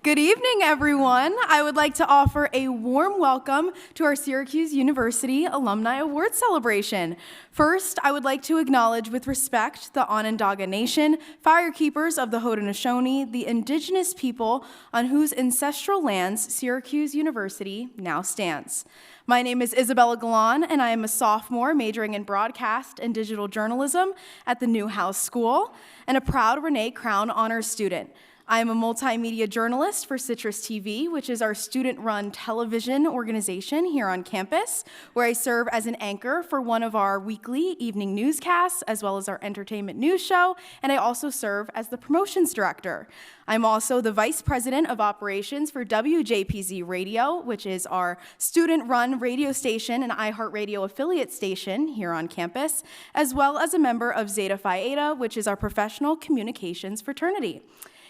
Good evening, everyone. I would like to offer a warm welcome to our Syracuse University Alumni Awards celebration. First, I would like to acknowledge with respect the Onondaga Nation, firekeepers of the Haudenosaunee, the indigenous people on whose ancestral lands Syracuse University now stands. My name is Isabella Galan, and I am a sophomore majoring in broadcast and digital journalism at the Newhouse School, and a proud Renee Crown Honors student. I am a multimedia journalist for Citrus TV, which is our student-run television organization here on campus, where I serve as an anchor for one of our weekly evening newscasts, as well as our entertainment news show, and I also serve as the promotions director. I'm also the vice president of operations for WJPZ Radio, which is our student-run radio station and iHeartRadio affiliate station here on campus, as well as a member of Zeta Phi Eta, which is our professional communications fraternity.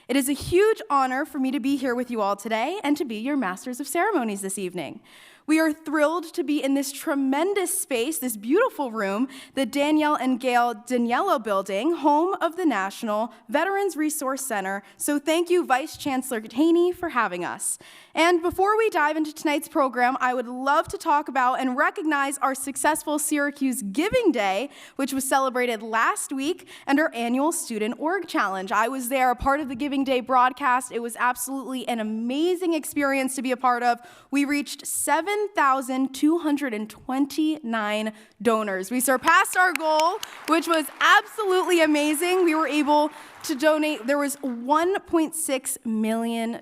It is a huge honor for me to be here with you all today and to be your Masters of Ceremonies this evening. We are thrilled to be in this tremendous space, this beautiful room, the Danielle and Gail Daniello Building, home of the National Veterans Resource Center. So thank you, Vice Chancellor Taney, for having us. And before we dive into tonight's program, I would love to talk about and recognize our successful Syracuse Giving Day, which was celebrated last week, and our annual Student Org Challenge. I was there, a part of the Giving Day broadcast. It was absolutely an amazing experience to be a part of. We reached 7,229 donors. We surpassed our goal, which was absolutely amazing. We were able to donate. There was $1.6 million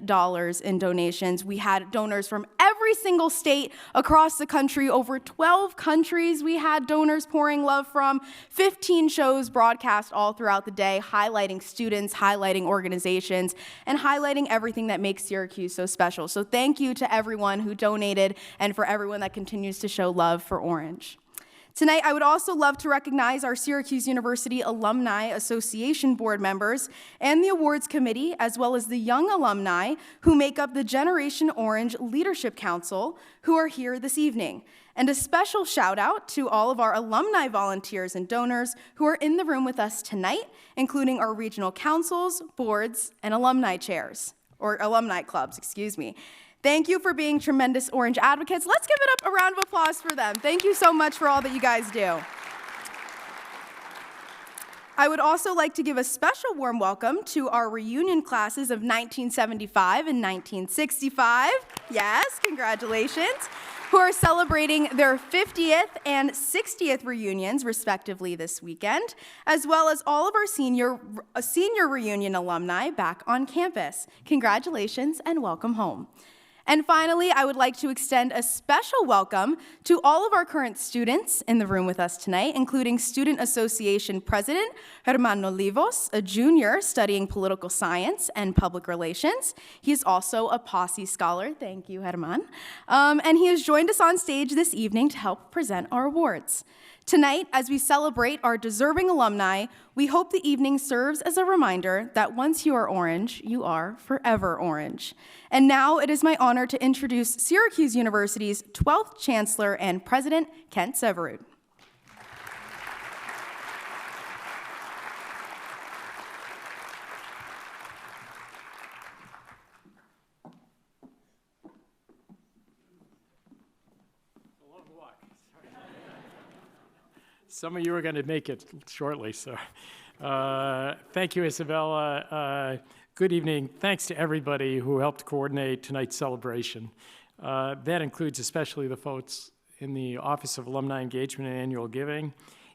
in donations. We had donors from every single state across the country, over 12 countries we had donors pouring love from, 15 shows broadcast all throughout the day, highlighting students, highlighting organizations, and highlighting everything that makes Syracuse so special. So thank you to everyone who donated and for everyone that continues to show love for Orange. Tonight, I would also love to recognize our Syracuse University Alumni Association board members and the awards committee, as well as the young alumni who make up the Generation Orange Leadership Council, who are here this evening. And a special shout out to all of our alumni volunteers and donors who are in the room with us tonight, including our regional councils, boards, and alumni chairs, or alumni clubs, excuse me. Thank you for being tremendous Orange advocates. Let's give it up a round of applause for them. Thank you so much for all that you guys do. I would also like to give a special warm welcome to our reunion classes of 1975 and 1965. Yes, congratulations. Who are celebrating their 50th and 60th reunions, respectively, this weekend, as well as all of our senior reunion alumni back on campus. Congratulations and welcome home. And finally, I would like to extend a special welcome to all of our current students in the room with us tonight, including Student Association President Germán Olivos, a junior studying political science and public relations. He is also a Posse Scholar. Thank you, Germán. And he has joined us on stage this evening to help present our awards. Tonight, as we celebrate our deserving alumni, we hope the evening serves as a reminder that once you are Orange, you are forever Orange. And now it is my honor to introduce Syracuse University's 12th Chancellor and President, Kent Severud. Some of you are going to make it shortly, so thank you, Isabella. Good evening. Thanks to everybody who helped coordinate tonight's celebration. That includes especially the folks in the Office of Alumni Engagement and Annual Giving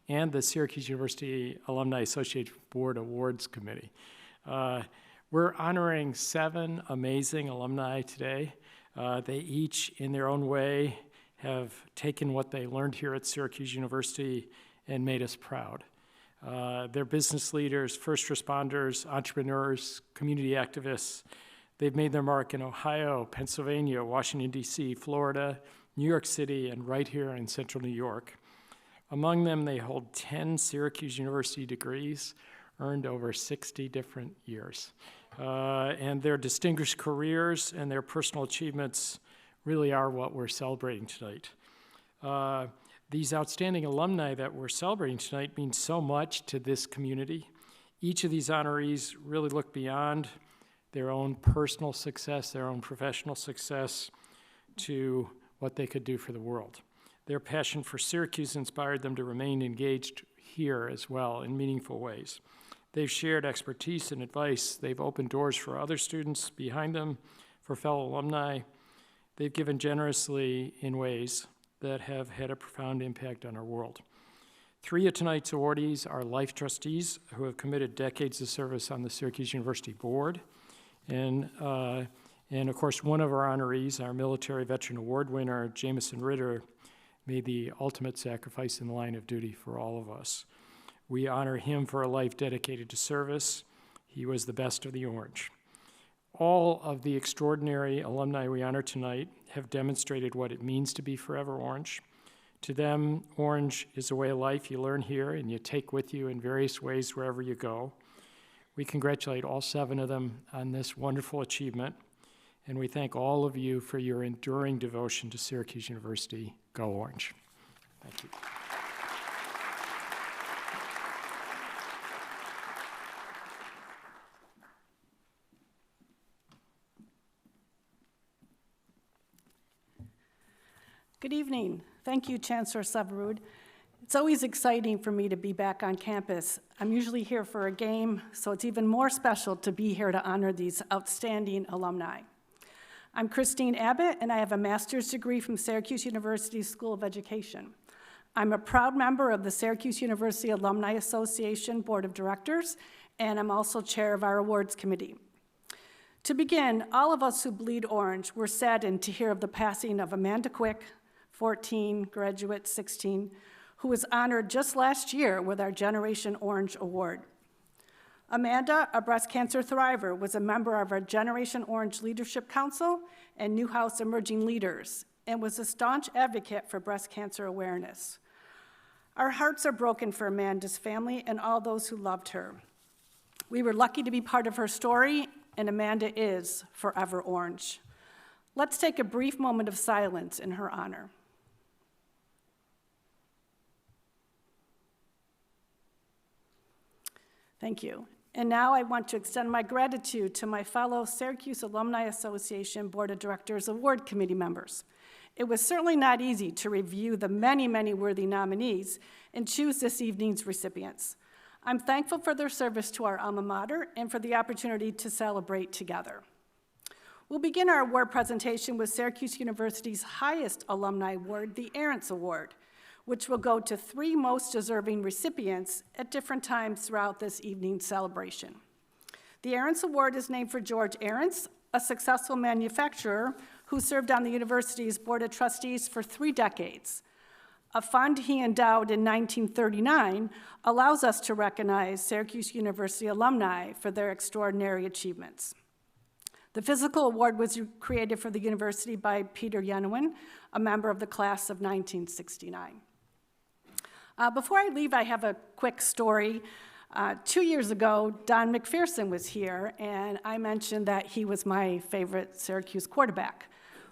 and the Syracuse University Alumni Association Board Awards Committee. We're honoring 7 amazing alumni today. They each, in their own way, have taken what they learned here at Syracuse University and made us proud. They're business leaders, first responders, entrepreneurs, community activists. They've made their mark in Ohio, Pennsylvania, Washington, D.C., Florida, New York City, and right here in central New York. Among them, they hold 10 Syracuse University degrees, earned over 60 different years. And their distinguished careers and their personal achievements really are what we're celebrating tonight. These outstanding alumni that we're celebrating tonight mean so much to this community. Each of these honorees really look beyond their own personal success, their own professional success, to what they could do for the world. Their passion for Syracuse inspired them to remain engaged here as well in meaningful ways. They've shared expertise and advice. They've opened doors for other students behind them, for fellow alumni. They've given generously in ways that have had a profound impact on our world. 3 of tonight's awardees are life trustees who have committed decades of service on the Syracuse University Board. And of course, one of our honorees, our Military Veteran Award winner, Jameson Ritter, made the ultimate sacrifice in the line of duty for all of us. We honor him for a life dedicated to service. He was the best of the Orange. All of the extraordinary alumni we honor tonight have demonstrated what it means to be forever Orange. To them, Orange is a way of life you learn here and you take with you in various ways wherever you go. We congratulate all 7 of them on this wonderful achievement, and we thank all of you for your enduring devotion to Syracuse University. Go Orange. Thank you. Good evening. Thank you, Chancellor Severud. It's always exciting for me to be back on campus. I'm usually here for a game, so it's even more special to be here to honor these outstanding alumni. I'm Christine Abbott, and I have a master's degree from Syracuse University School of Education. I'm a proud member of the Syracuse University Alumni Association Board of Directors, and I'm also chair of our awards committee. To begin, all of us who bleed orange were saddened to hear of the passing of Amanda Quick, 14, graduate 16, who was honored just last year with our Generation Orange Award. Amanda, a breast cancer thriver, was a member of our Generation Orange Leadership Council and Newhouse Emerging Leaders, and was a staunch advocate for breast cancer awareness. Our hearts are broken for Amanda's family and all those who loved her. We were lucky to be part of her story, and Amanda is forever Orange. Let's take a brief moment of silence in her honor. Thank you. And now I want to extend my gratitude to my fellow Syracuse Alumni Association Board of Directors Award Committee members. It was certainly not easy to review the many, many worthy nominees and choose this evening's recipients. I'm thankful for their service to our alma mater and for the opportunity to celebrate together. We'll begin our award presentation with Syracuse University's highest alumni award, the Arents Award, which will go to 3 most deserving recipients at different times throughout this evening's celebration. The Arents Award is named for George Arents, a successful manufacturer who served on the university's Board of Trustees for 3 decades. A fund he endowed in 1939 allows us to recognize Syracuse University alumni for their extraordinary achievements. The physical award was created for the university by Peter Yenowin, a member of the class of 1969. Before I leave, I have a quick story. 2 years ago, Don McPherson was here, and I mentioned that he was my favorite Syracuse quarterback.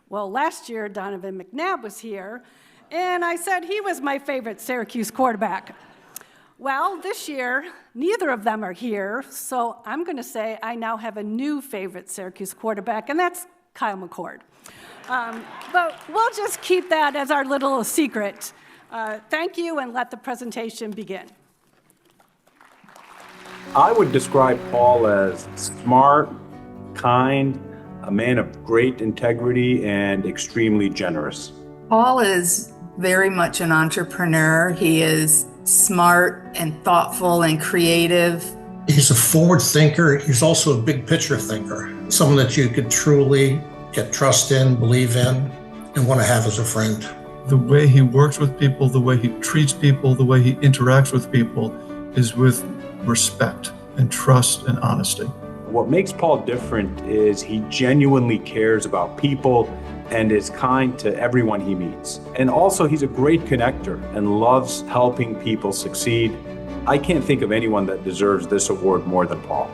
Well, last year, Donovan McNabb was here, and I said he was my favorite Syracuse quarterback. Well, this year, neither of them are here, so I'm going to say I now have a new favorite Syracuse quarterback, and that's Kyle McCord. But we'll just keep that as our little secret. Thank you, and let the presentation begin. I would describe Paul as smart, kind, a man of great integrity, and extremely generous. Paul is very much an entrepreneur. He is smart and thoughtful and creative. He's a forward thinker. He's also a big picture thinker, someone that you could truly get trust in, believe in, and want to have as a friend. The way he works with people, the way he treats people, the way he interacts with people is with respect and trust and honesty. What makes Paul different is he genuinely cares about people and is kind to everyone he meets. And also, he's a great connector and loves helping people succeed. I can't think of anyone that deserves this award more than Paul.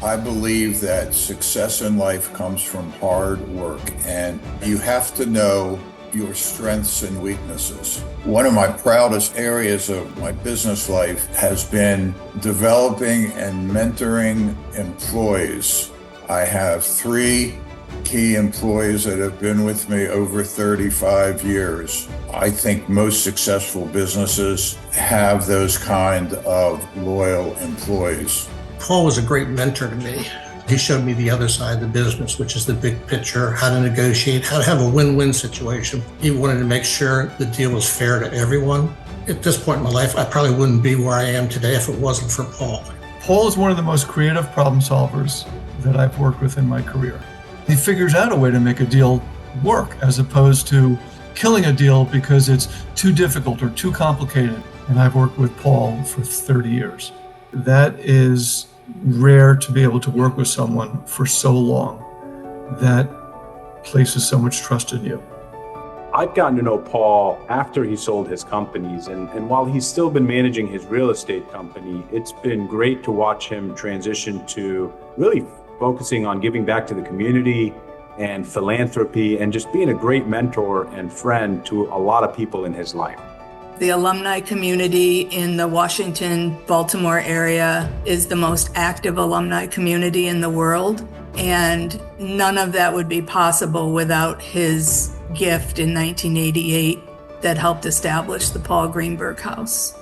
I believe that success in life comes from hard work, and you have to know your strengths and weaknesses. One of my proudest areas of my business life has been developing and mentoring employees I have 3 key employees that have been with me over 35 years. I think most successful businesses have those kind of loyal employees. Paul was a great mentor to me. He showed me the other side of the business, which is the big picture, how to negotiate, how to have a win-win situation. He wanted to make sure the deal was fair to everyone. At this point in my life, I probably wouldn't be where I am today if it wasn't for Paul. Paul is one of the most creative problem solvers that I've worked with in my career. He figures out a way to make a deal work as opposed to killing a deal because it's too difficult or too complicated. And I've worked with Paul for 30 years. That is rare to be able to work with someone for so long that places so much trust in you. I've gotten to know Paul after he sold his companies, and while he's still been managing his real estate company, it's been great to watch him transition to really focusing on giving back to the community and philanthropy and just being a great mentor and friend to a lot of people in his life. The alumni community in the Washington, Baltimore area is the most active alumni community in the world, and none of that would be possible without his gift in 1988 that helped establish the Paul Greenberg House.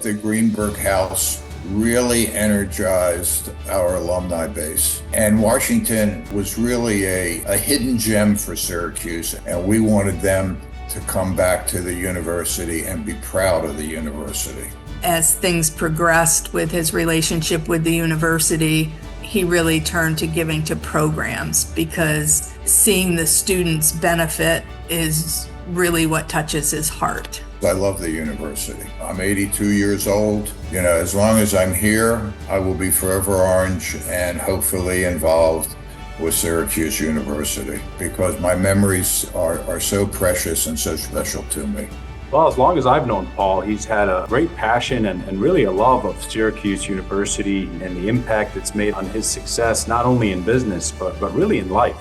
The Greenberg House really energized our alumni base. And Washington was really a hidden gem for Syracuse, and we wanted them to come back to the university and be proud of the university. As things progressed with his relationship with the university, he really turned to giving to programs because seeing the students benefit is really what touches his heart. I love the university. I'm 82 years old. As long as I'm here, I will be forever orange and hopefully involved with Syracuse University because my memories are so precious and so special to me. Well, as long as I've known Paul, he's had a great passion and really a love of Syracuse University and the impact it's made on his success, not only in business, but really in life.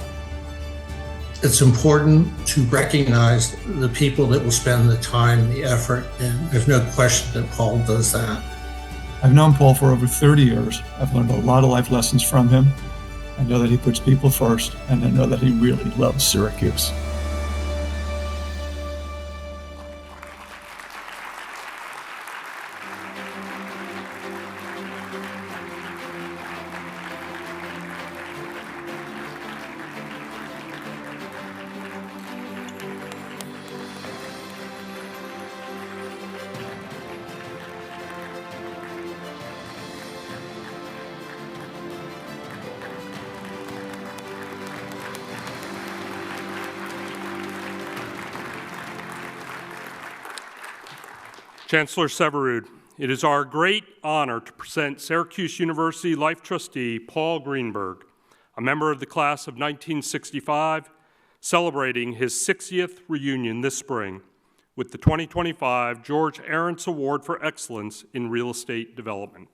It's important to recognize the people that will spend the time, the effort, and there's no question that Paul does that. I've known Paul for over 30 years. I've learned a lot of life lessons from him. I know that he puts people first, and I know that he really loves Syracuse. Chancellor Severud, it is our great honor to present Syracuse University Life Trustee Paul Greenberg, a member of the class of 1965, celebrating his 60th reunion this spring with the 2025 George Arents Award for Excellence in Real Estate Development.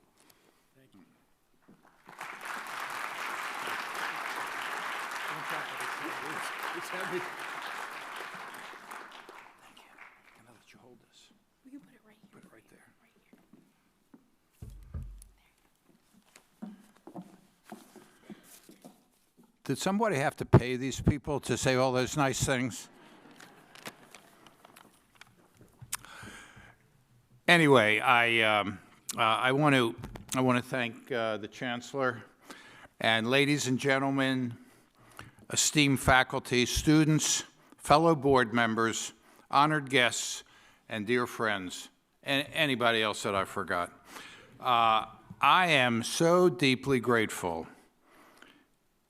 Did somebody have to pay these people to say all those nice things? Anyway, I want to thank the Chancellor and ladies and gentlemen, esteemed faculty, students, fellow board members, honored guests, and dear friends, and anybody else that I forgot. I am so deeply grateful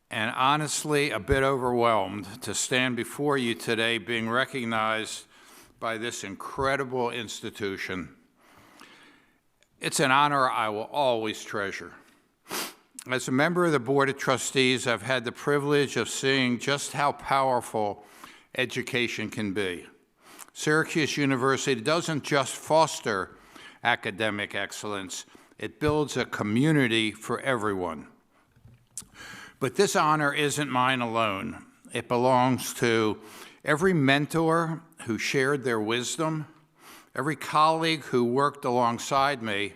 and honestly a bit overwhelmed to stand before you today being recognized by this incredible institution. It's an honor I will always treasure. As a member of the Board of Trustees, I've had the privilege of seeing just how powerful education can be. Syracuse University doesn't just foster academic excellence, it builds a community for everyone. But this honor isn't mine alone. It belongs to every mentor who shared their wisdom, every colleague who worked alongside me,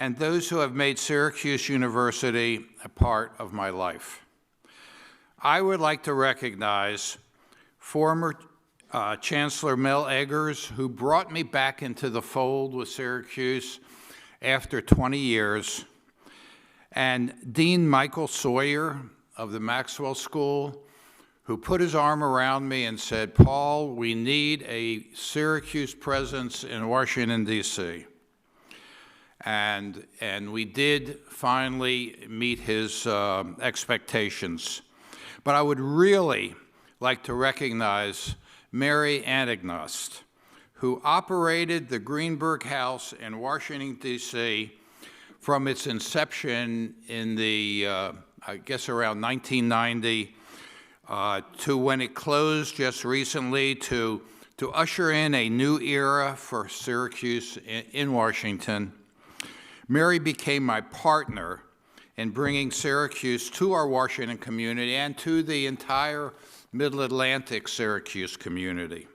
and those who have made Syracuse University a part of my life. I would like to recognize former Chancellor Mel Eggers, who brought me back into the fold with Syracuse after 20 years, and Dean Michael Sawyer of the Maxwell School, who put his arm around me and said, "Paul, we need a Syracuse presence in Washington, D.C." And we did finally meet his expectations. But I would really like to recognize Mary Anagnost, who operated the Greenberg House in Washington, D.C. from its inception in the, I guess around 1990, to when it closed just recently, to usher in a new era for Syracuse in Washington. Mary became my partner in bringing Syracuse to our Washington community and to the entire Middle Atlantic Syracuse community.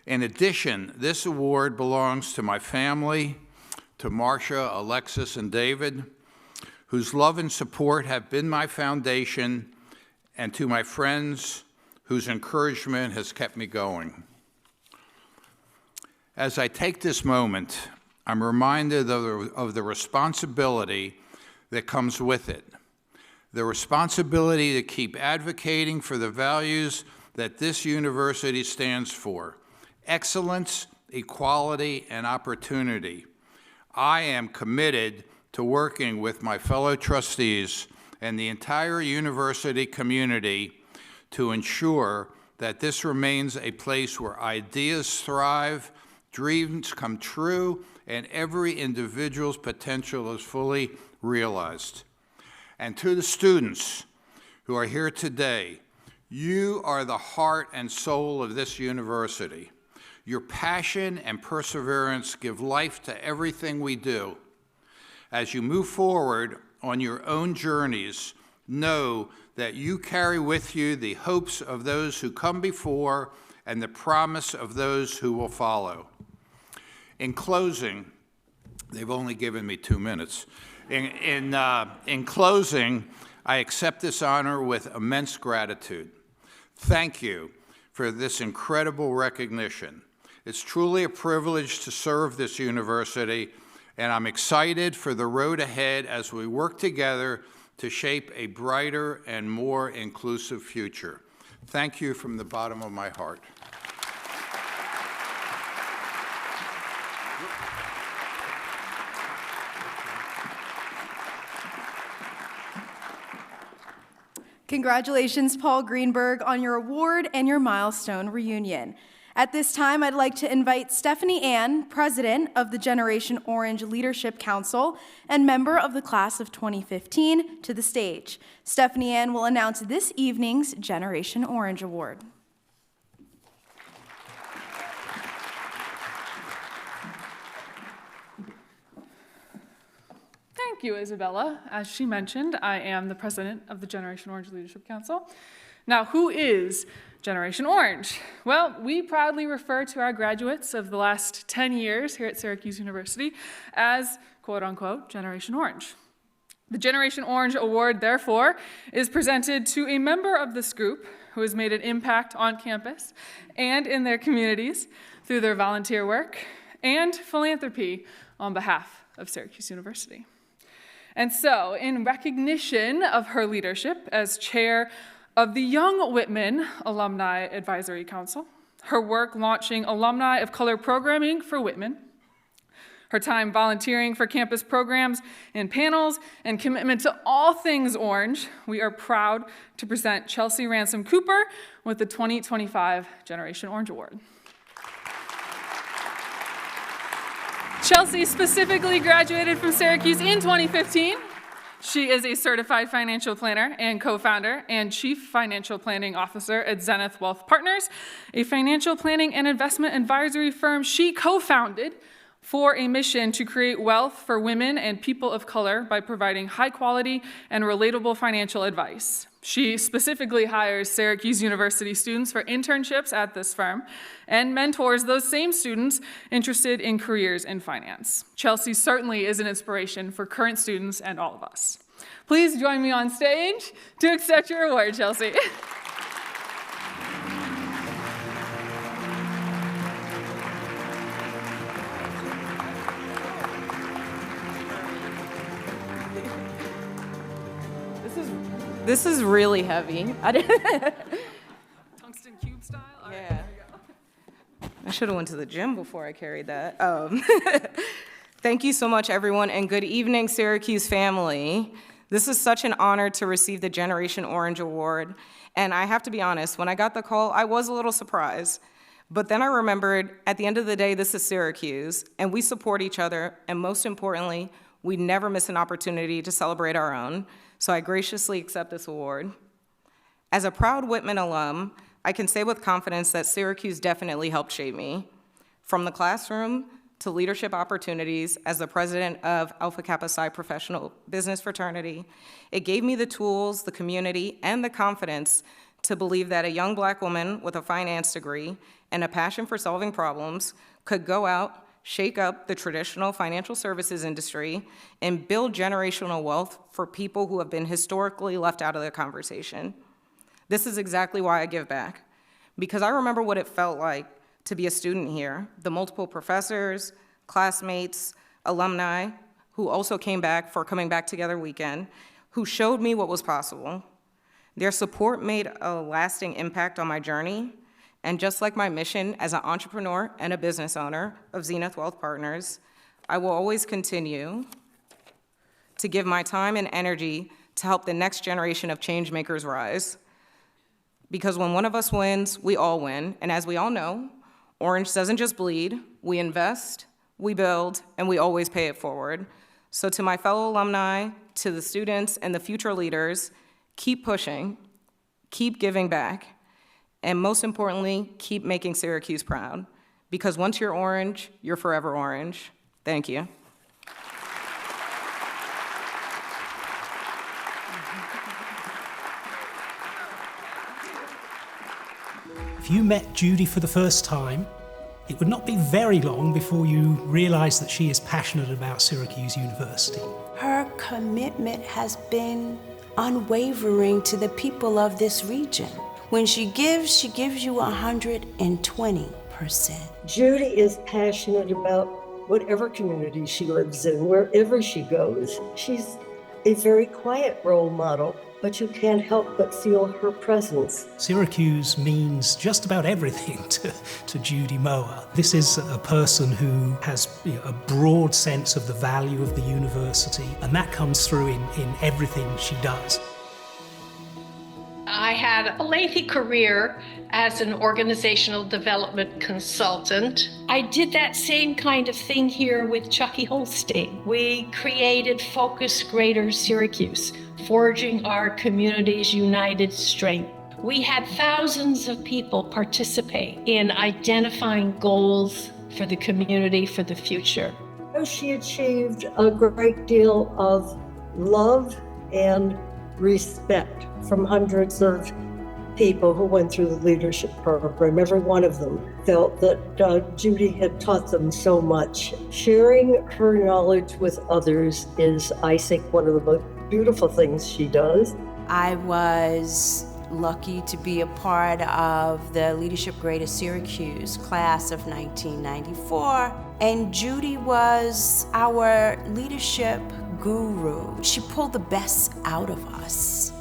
In addition, this award belongs to my family, to Marcia, Alexis, and David, whose love and support have been my foundation, and to my friends, whose encouragement has kept me going. As I take this moment, I'm reminded of the responsibility that comes with it. The responsibility to keep advocating for the values that this university stands for: excellence, equality, and opportunity. I am committed to working with my fellow trustees and the entire university community to ensure that this remains a place where ideas thrive, dreams come true, and every individual's potential is fully realized. And to the students who are here today, you are the heart and soul of this university. Your passion and perseverance give life to everything we do. As you move forward on your own journeys, know that you carry with you the hopes of those who come before and the promise of those who will follow. In closing, they've only given me 2 minutes. In closing, I accept this honor with immense gratitude. Thank you for this incredible recognition. It's truly a privilege to serve this university, and I'm excited for the road ahead as we work together to shape a brighter and more inclusive future. Thank you from the bottom of my heart. Congratulations, Paul Greenberg, on your award and your milestone reunion. At this time, I'd like to invite Stephanie Ann, President of the Generation Orange Leadership Council and member of the class of 2015, to the stage. Stephanie Ann will announce this evening's Generation Orange Award. Thank you, Isabella. As she mentioned, I am the president of the Generation Orange Leadership Council. Now, who is Generation Orange? Well, we proudly refer to our graduates of the last 10 years here at Syracuse University as, quote unquote, Generation Orange. The Generation Orange Award, therefore, is presented to a member of this group who has made an impact on campus and in their communities through their volunteer work and philanthropy on behalf of Syracuse University. And so, in recognition of her leadership as chair of the Young Whitman Alumni Advisory Council, her work launching Alumni of Color programming for Whitman, her time volunteering for campus programs and panels, and commitment to all things orange, we are proud to present Chelsea Ransom Cooper with the 2025 Generation Orange Award. Chelsea specifically graduated from Syracuse in 2015. She is a certified financial planner and co-founder and chief financial planning officer at Zenith Wealth Partners, a financial planning and investment advisory firm she co-founded for a mission to create wealth for women and people of color by providing high quality and relatable financial advice. She specifically hires Syracuse University students for internships at this firm and mentors those same students interested in careers in finance. Chelsea certainly is an inspiration for current students and all of us. Please join me on stage to accept your award, Chelsea. This is really heavy. Tungsten cube style? All right, Yeah. there we go. I should have went to the gym before I carried that. Thank you so much, everyone, and good evening, Syracuse family. This is such an honor to receive the Generation Orange Award, and I have to be honest, when I got the call, I was a little surprised. But then I remembered, at the end of the day, this is Syracuse, and we support each other, and most importantly, we never miss an opportunity to celebrate our own. So I graciously accept this award. As a proud Whitman alum, I can say with confidence that Syracuse definitely helped shape me. From the classroom to leadership opportunities as the president of Alpha Kappa Psi Professional Business Fraternity, it gave me the tools, the community, and the confidence to believe that a young Black woman with a finance degree and a passion for solving problems could go out, shake up the traditional financial services industry, and build generational wealth for people who have been historically left out of the conversation. This is exactly why I give back, because I remember what it felt like to be a student here, the multiple professors, classmates, alumni, who also came back for Coming Back Together weekend, who showed me what was possible. Their support made a lasting impact on my journey, and just like my mission as an entrepreneur and a business owner of Zenith Wealth Partners, I will always continue to give my time and energy to help the next generation of change makers rise. Because when one of us wins, we all win. And as we all know, Orange doesn't just bleed, we invest, we build, and we always pay it forward. So to my fellow alumni, to the students and the future leaders, keep pushing, keep giving back, and most importantly, keep making Syracuse proud. Because once you're orange, you're forever orange. Thank you. If you met Judy for the first time, it would not be very long before you realize that she is passionate about Syracuse University. Her commitment has been unwavering to the people of this region. When she gives you 120%. Judy is passionate about whatever community she lives in, wherever she goes. She's a very quiet role model, but you can't help but feel her presence. Syracuse means just about everything to Judy Moa. This is a person who has a broad sense of the value of the university, and that comes through in everything she does. I had a lengthy career as an organizational development consultant. I did that same kind of thing here with Chucky Holstein. We created Focus Greater Syracuse, forging our community's united strength. We had thousands of people participate in identifying goals for the community for the future. She achieved a great deal of love and respect from hundreds of people who went through the leadership program. Every one of them felt that Judy had taught them so much. Sharing her knowledge with others is, I think, one of the most beautiful things she does. I was lucky to be a part of the Leadership Greater Syracuse class of 1994, and Judy was our leadership guru. She pulled the best out of us.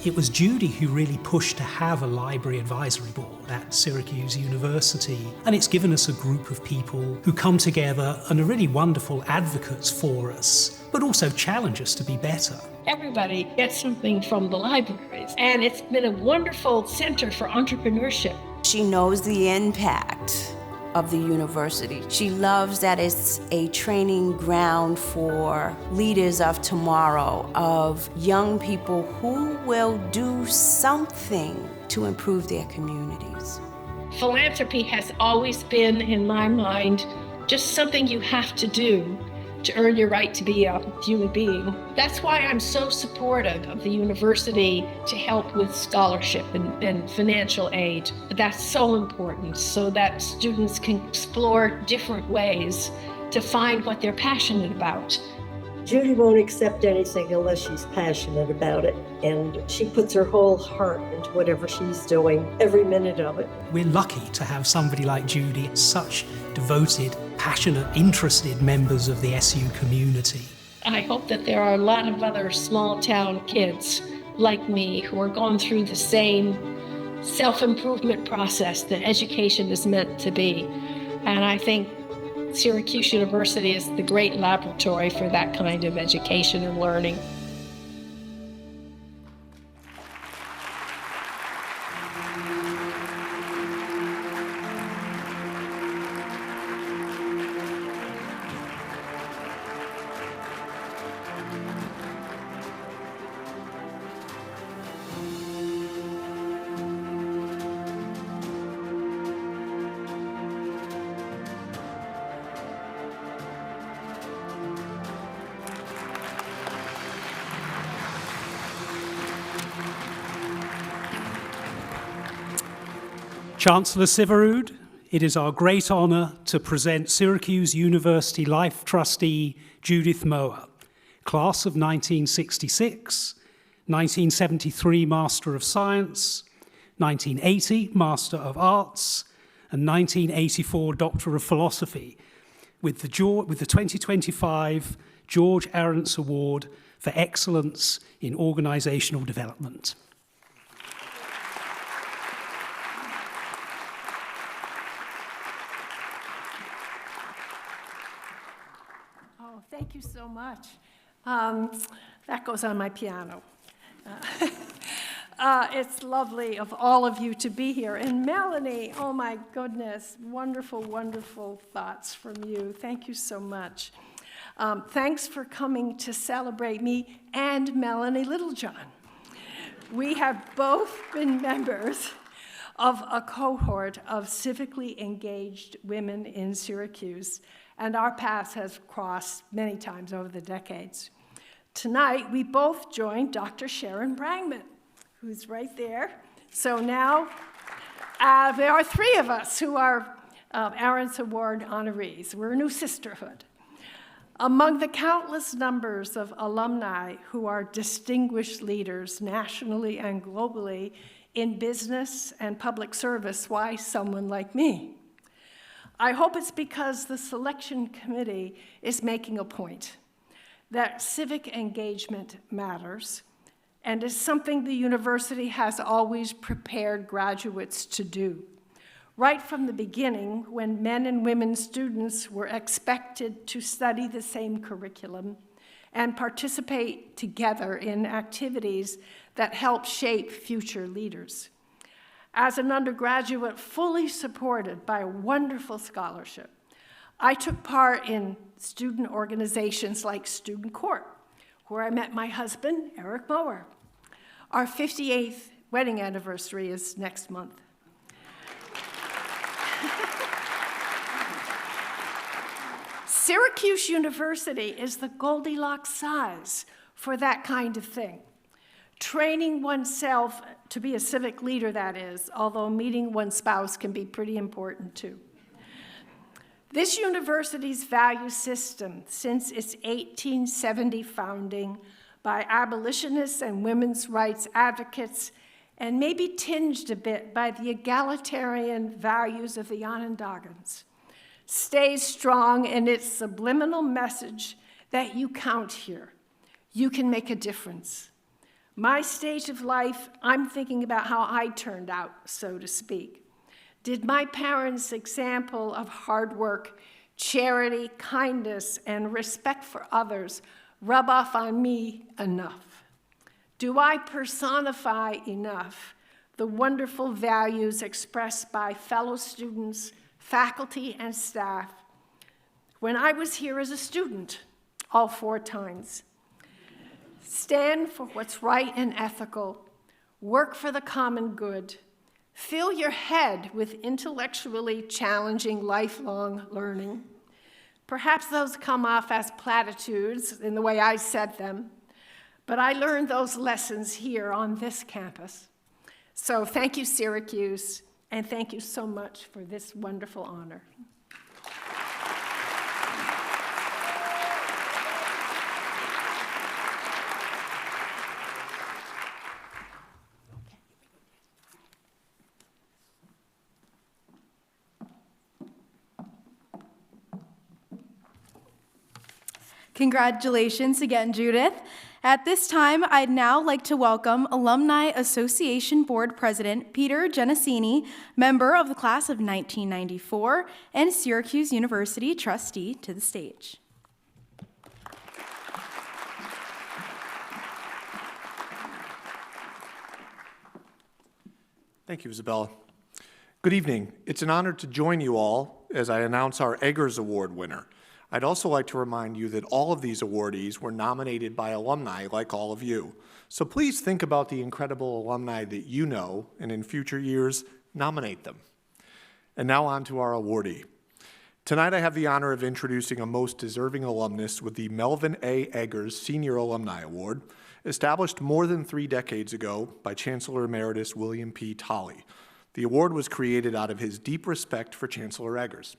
It was Judy who really pushed to have a library advisory board at Syracuse University, and it's given us a group of people who come together and are really wonderful advocates for us, but also challenge us to be better. Everybody gets something from the libraries, and it's been a wonderful center for entrepreneurship. She knows the impact of the university. She loves that it's a training ground for leaders of tomorrow, of young people who will do something to improve their communities. Philanthropy has always been, in my mind, just something you have to do to earn your right to be a human being. That's why I'm so supportive of the university to help with scholarship and financial aid. That's so important so that students can explore different ways to find what they're passionate about. Judy won't accept anything unless she's passionate about it, and she puts her whole heart into whatever she's doing, every minute of it. We're lucky to have somebody like Judy, such devoted, passionate, interested members of the SU community. I hope that there are a lot of other small town kids like me who are going through the same self-improvement process that education is meant to be. And I think Syracuse University is the great laboratory for that kind of education and learning. Chancellor Syverud, it is our great honour to present Syracuse University Life Trustee Judith Mower, class of 1966, 1973 Master of Science, 1980 Master of Arts, and 1984 Doctor of Philosophy, with the 2025 George Arents Award for Excellence in Organisational Development. Thank you so much. That goes on my piano. It's lovely of all of you to be here. And Melanie, oh my goodness, wonderful, wonderful thoughts from you. Thank you so much. Thanks for coming to celebrate me and Melanie Littlejohn. We have both been members of a cohort of civically engaged women in Syracuse, and our paths have crossed many times over the decades. Tonight, we both joined Dr. Sharon Brangman, who's right there. So now, there are three of us who are Arents Award honorees. We're a new sisterhood. Among the countless numbers of alumni who are distinguished leaders nationally and globally in business and public service, why someone like me? I hope it's because the selection committee is making a point that civic engagement matters and is something the university has always prepared graduates to do. Right from the beginning, when men and women students were expected to study the same curriculum and participate together in activities that help shape future leaders. As an undergraduate fully supported by a wonderful scholarship, I took part in student organizations like Student Court, where I met my husband, Eric Mower. Our 58th wedding anniversary is next month. Syracuse University is the Goldilocks size for that kind of thing. Training oneself to be a civic leader, that is, although meeting one's spouse can be pretty important too. This university's value system, since its 1870 founding by abolitionists and women's rights advocates, and maybe tinged a bit by the egalitarian values of the Onondagans, stays strong in its subliminal message that you count here. You can make a difference. My stage of life, I'm thinking about how I turned out, so to speak. Did my parents' example of hard work, charity, kindness, and respect for others rub off on me enough? Do I personify enough the wonderful values expressed by fellow students, faculty, and staff when I was here as a student, all 4 times? Stand for what's right and ethical, work for the common good, fill your head with intellectually challenging lifelong learning, Perhaps those come off as platitudes in the way I said them, but I learned those lessons here on this campus. So thank you, Syracuse, and thank you so much for this wonderful honor. Congratulations again, Judith. At this time, I'd now like to welcome Alumni Association Board President Peter Genesini, member of the class of 1994, and Syracuse University trustee, to the stage. Thank you, Isabella. Good evening. It's an honor to join you all as I announce our Eggers Award winner. I'd also like to remind you that all of these awardees were nominated by alumni like all of you. So please think about the incredible alumni that you know, and in future years, nominate them. And now on to our awardee. Tonight I have the honor of introducing a most deserving alumnus with the Melvin A. Eggers Senior Alumni Award, established more than 3 decades ago by Chancellor Emeritus William P. Tolley. The award was created out of his deep respect for Chancellor Eggers.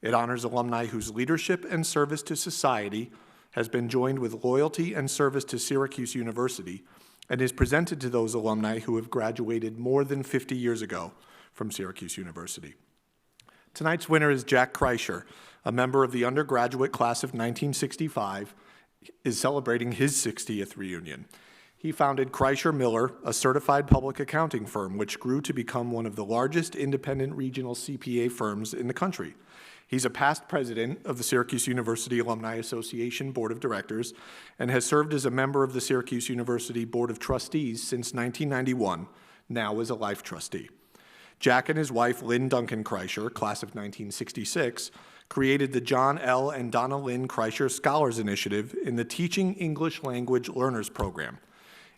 It honors alumni whose leadership and service to society has been joined with loyalty and service to Syracuse University, and is presented to those alumni who have graduated more than 50 years ago from Syracuse University. Tonight's winner is Jack Kreischer, a member of the undergraduate class of 1965, is celebrating his 60th reunion. He founded Kreischer Miller, a certified public accounting firm, which grew to become one of the largest independent regional CPA firms in the country. He's a past president of the Syracuse University Alumni Association Board of Directors and has served as a member of the Syracuse University Board of Trustees since 1991, now as a life trustee. Jack and his wife, Lynn Duncan Kreischer, class of 1966, created the John L. and Donna Lynn Kreischer Scholars Initiative in the Teaching English Language Learners Program.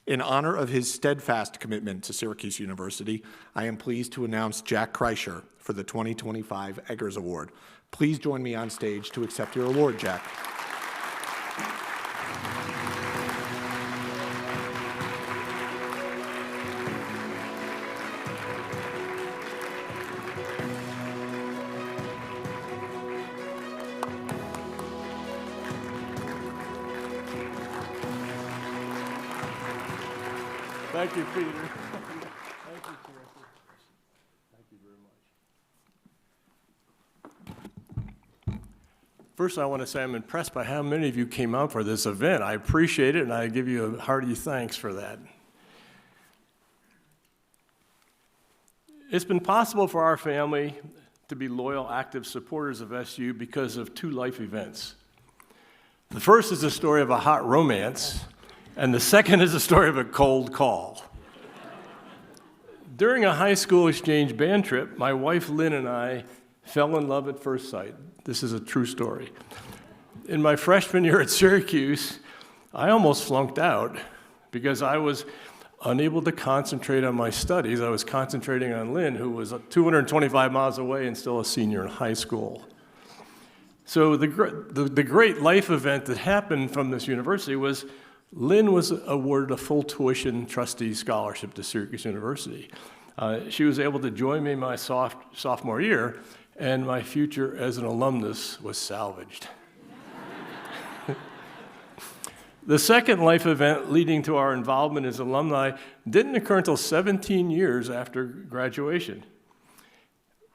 In honor of his steadfast commitment to Syracuse University, I am pleased to announce Jack Kreischer for the 2025 Eggers Award. Please join me on stage to accept your award, Jack. Thank you, Peter. Thank you, Director. Thank you very much. First, I want to say I'm impressed by how many of you came out for this event. I appreciate it, and I give you a hearty thanks for that. It's been possible for our family to be loyal, active supporters of SU because of 2 life events. The first is the story of a hot romance, and the second is the story of a cold call. During a high school exchange band trip, my wife Lynn and I fell in love at first sight. This is a true story. In my freshman year at Syracuse, I almost flunked out because I was unable to concentrate on my studies. I was concentrating on Lynn, who was 225 miles away and still a senior in high school. So the great life event that happened from this university was Lynn was awarded a full tuition trustee scholarship to Syracuse University. She was able to join me my sophomore year, and my future as an alumnus was salvaged. The second life event leading to our involvement as alumni didn't occur until 17 years after graduation.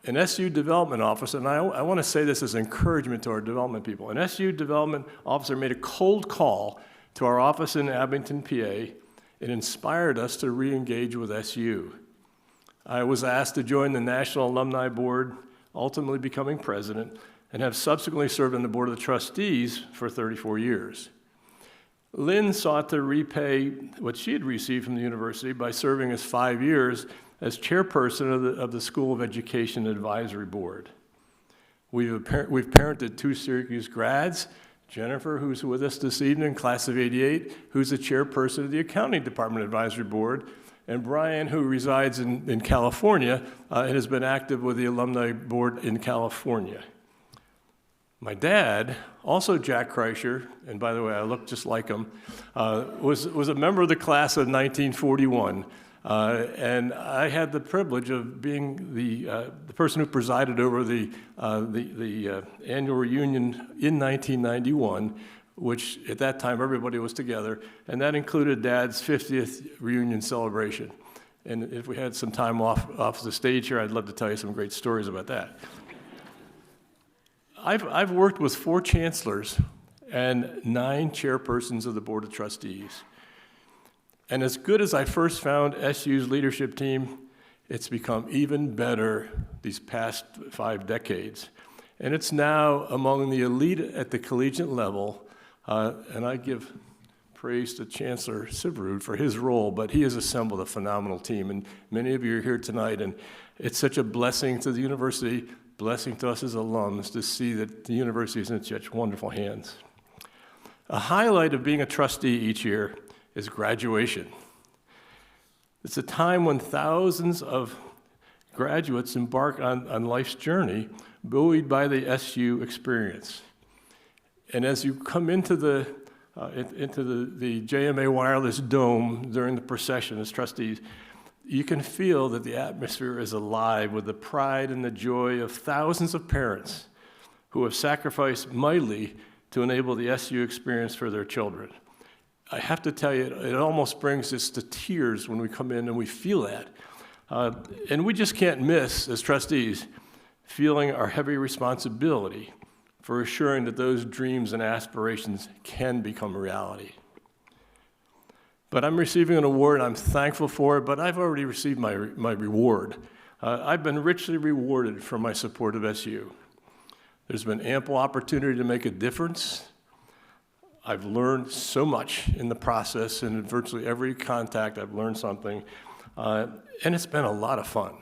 An SU development officer, and I want to say this as encouragement to our development people, an SU development officer made a cold call to our office in Abington, PA. It inspired us to re-engage with SU. I was asked to join the National Alumni Board, ultimately becoming president, and have subsequently served on the Board of the Trustees for 34 years. Lynn sought to repay what she had received from the university by serving as 5 years as chairperson of the School of Education Advisory Board. We've parented 2 Syracuse grads, Jennifer, who's with us this evening, class of '88, who's the chairperson of the Accounting Department Advisory Board, and Brian, who resides in California and has been active with the Alumni Board in California. My dad, also Jack Kreischer, and by the way, I look just like him, was a member of the class of 1941. And I had the privilege of being the person who presided over the annual reunion in 1991, which at that time everybody was together, and that included Dad's 50th reunion celebration. And if we had some time off the stage here, I'd love to tell you some great stories about that. I've worked with 4 chancellors and 9 chairpersons of the Board of Trustees. And as good as I first found SU's leadership team, it's become even better these past 5 decades. And it's now among the elite at the collegiate level, and I give praise to Chancellor Syverud for his role, but he has assembled a phenomenal team, and many of you are here tonight, and it's such a blessing to the university, blessing to us as alums to see that the university is in such wonderful hands. A highlight of being a trustee each year is graduation. It's a time when thousands of graduates embark on life's journey, buoyed by the SU experience. And as you come into the JMA Wireless Dome during the procession as trustees, you can feel that the atmosphere is alive with the pride and the joy of thousands of parents who have sacrificed mightily to enable the SU experience for their children. I have to tell you, it almost brings us to tears when we come in and we feel that. And we just can't miss, as trustees, feeling our heavy responsibility for assuring that those dreams and aspirations can become reality. But I'm receiving an award, I'm thankful for it, but I've already received my reward. I've been richly rewarded for my support of SU. There's been ample opportunity to make a difference. I've learned so much in the process, and in virtually every contact I've learned something, and it's been a lot of fun.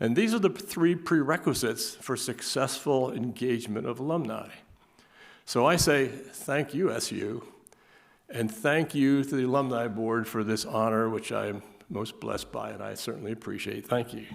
And these are the 3 prerequisites for successful engagement of alumni. So I say thank you, SU, and thank you to the Alumni Board for this honor, which I am most blessed by, and I certainly appreciate. Thank you.